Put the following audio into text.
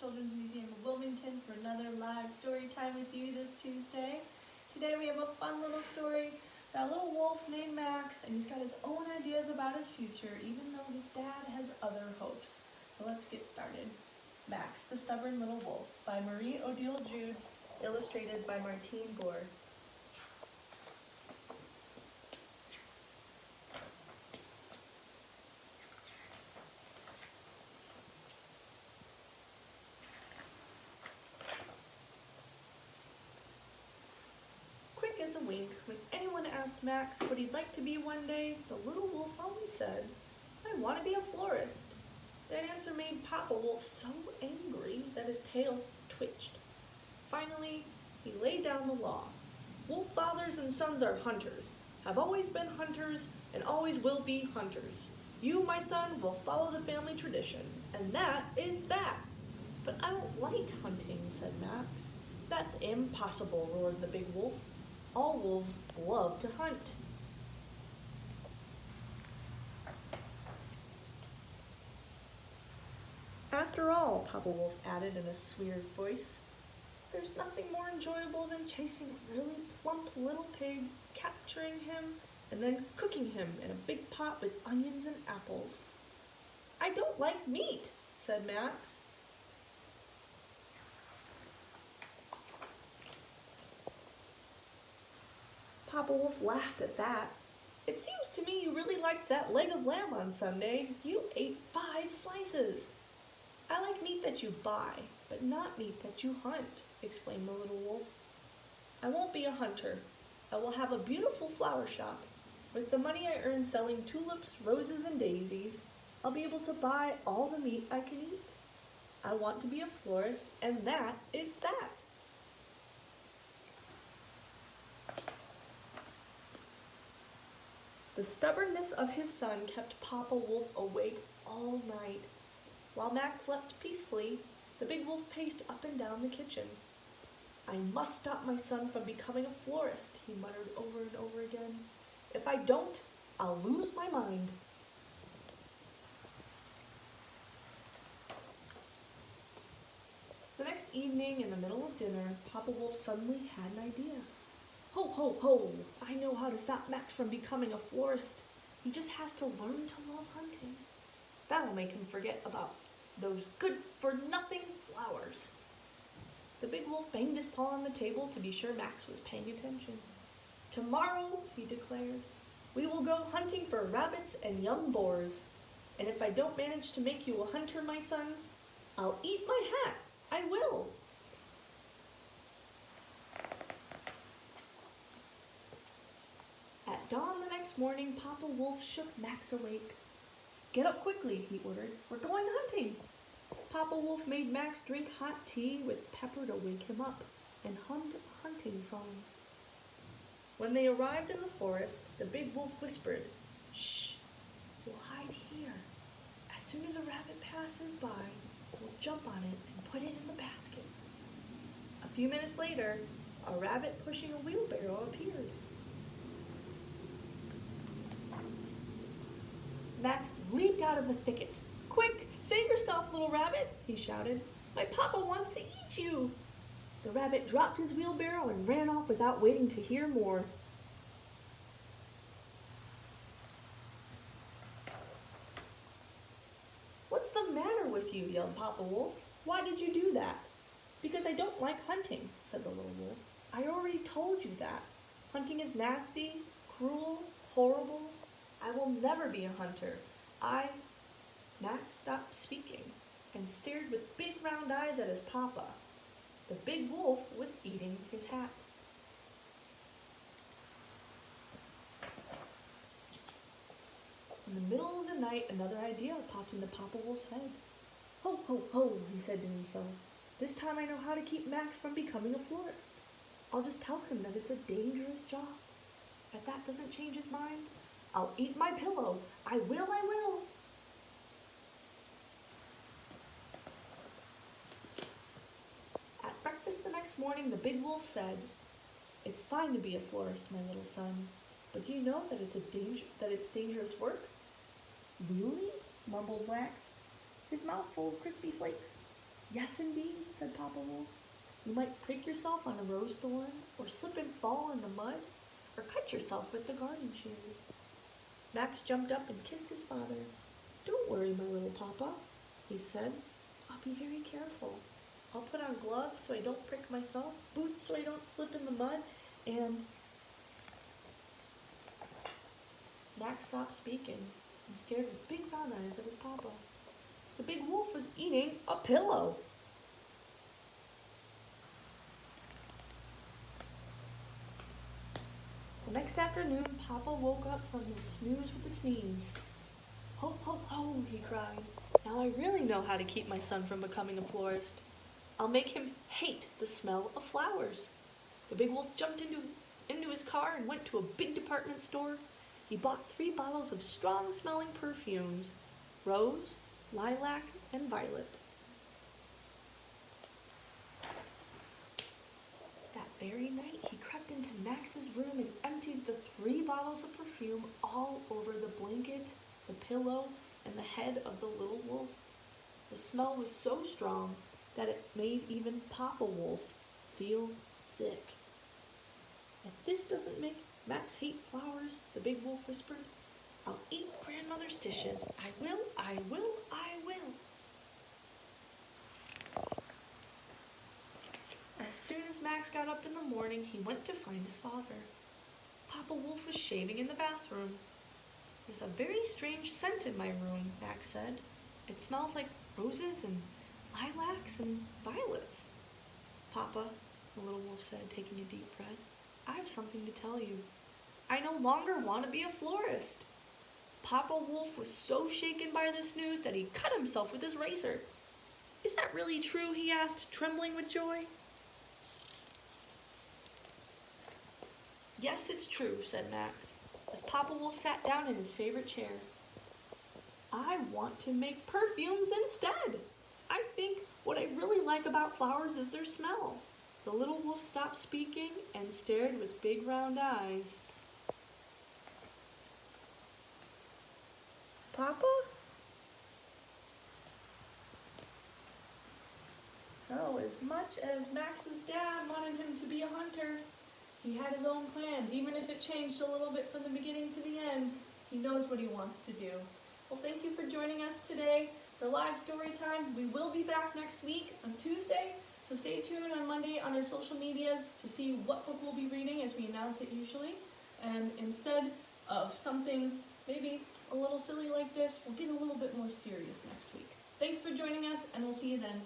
Children's Museum of Wilmington for another live story time with you this Tuesday. Today we have a fun little story about a little wolf named Max, and he's got his own ideas about his future, even though his dad has other hopes. So let's get started. Max, the Stubborn Little Wolf by Marie-Odile Judes, illustrated by Martine Bourre. Quick as a wink, when anyone asked Max what he'd like to be one day, the little wolf always said, "I want to be a florist." That answer made Papa Wolf so angry that his tail twitched. Finally, he laid down the law. Wolf fathers and sons are hunters, have always been hunters, and always will be hunters. You, my son, will follow the family tradition, and that is that. "But I don't like hunting," said Max. "That's impossible," roared the big wolf. "All wolves love to hunt." "After all," Papa Wolf added in a sweered voice, "there's nothing more enjoyable than chasing a really plump little pig, capturing him, and then cooking him in a big pot with onions and apples." "I don't like meat," said Max. Papa Wolf laughed at that. "It seems to me you really liked that leg of lamb on Sunday. You ate 5 slices." "I like meat that you buy, but not meat that you hunt," explained the little wolf. "I won't be a hunter. I will have a beautiful flower shop. With the money I earn selling tulips, roses, and daisies, I'll be able to buy all the meat I can eat. I want to be a florist, and that is that." The stubbornness of his son kept Papa Wolf awake all night. While Max slept peacefully, the big wolf paced up and down the kitchen. "I must stop my son from becoming a florist," he muttered over and over again. "If I don't, I'll lose my mind." The next evening, in the middle of dinner, Papa Wolf suddenly had an idea. "Ho, ho, ho! I know how to stop Max from becoming a florist. He just has to learn to love hunting. That'll make him forget about those good-for-nothing flowers." The big wolf banged his paw on the table to be sure Max was paying attention. "Tomorrow," he declared, "we will go hunting for rabbits and young boars. And if I don't manage to make you a hunter, my son, I'll eat my hat. I will." At dawn the next morning, Papa Wolf shook Max awake. "Get up quickly," he ordered. "We're going hunting." Papa Wolf made Max drink hot tea with pepper to wake him up and hummed a hunting song. When they arrived in the forest, the big wolf whispered, "Shh, we'll hide here. As soon as a rabbit passes by, we'll jump on it and put it in the basket." A few minutes later, a rabbit pushing a wheelbarrow appeared. Max leaped out of the thicket. "Quick, save yourself, little rabbit," he shouted. "My papa wants to eat you." The rabbit dropped his wheelbarrow and ran off without waiting to hear more. "What's the matter with you?" yelled Papa Wolf. "Why did you do that?" "Because I don't like hunting," said the little wolf. "I already told you that. Hunting is nasty, cruel, horrible. I will never be a hunter. Max stopped speaking and stared with big round eyes at his papa. The big wolf was eating his hat. In the middle of the night, another idea popped into Papa Wolf's head. "Ho, ho, ho," he said to himself. "This time I know how to keep Max from becoming a florist. I'll just tell him that it's a dangerous job. If that doesn't change his mind, I'll eat my pillow. I will, I will." At breakfast the next morning, the big wolf said, "It's fine to be a florist, my little son, but do you know that it's dangerous work?" "Really?" mumbled Max, his mouth full of crispy flakes. Yes, indeed, said Papa Wolf. You might prick yourself on a rose thorn, or slip and fall in the mud, or cut yourself with the garden shears. Max jumped up and kissed his father. Don't worry, my little papa, he said. I'll be very careful. I'll put on gloves so I don't prick myself, boots so I don't slip in the mud, and... Max stopped speaking and stared with big round eyes at his papa. The big wolf was eating a pillow. The next afternoon, Papa woke up from his snooze with a sneeze. Ho, ho, ho, he cried. Now I really know how to keep my son from becoming a florist. I'll make him hate the smell of flowers. The big wolf jumped into his car and went to a big department store. He bought 3 bottles of strong-smelling perfumes, rose, lilac, and violet. That very night, he crept into Max's room and emptied the 3 bottles of perfume all over the blanket, the pillow, and the head of the little wolf. The smell was so strong that it made even Papa Wolf feel sick. If this doesn't make Max hate flowers, the big wolf whispered, I'll eat grandmother's dishes. I will, I will, I will. As soon as Max got up in the morning, he went to find his father. Papa Wolf was shaving in the bathroom. There's a very strange scent in my room, Max said. It smells like roses and lilacs and violets. Papa, the little wolf said, taking a deep breath, I have something to tell you. I no longer want to be a florist. Papa Wolf was so shaken by this news that he cut himself with his razor. Is that really true? He asked, trembling with joy. Yes, it's true, said Max, as Papa Wolf sat down in his favorite chair. I want to make perfumes instead. I think what I really like about flowers is their smell. The little wolf stopped speaking and stared with big round eyes. Papa? So, as much as Max's dad wanted him to be a hunter, he had his own plans, even if it changed a little bit from the beginning to the end. He knows what he wants to do. Well, thank you for joining us today for live story time. We will be back next week on Tuesday, so stay tuned on Monday on our social medias to see what book we'll be reading as we announce it usually. And instead of something maybe a little silly like this, we'll get a little bit more serious next week. Thanks for joining us, and we'll see you then.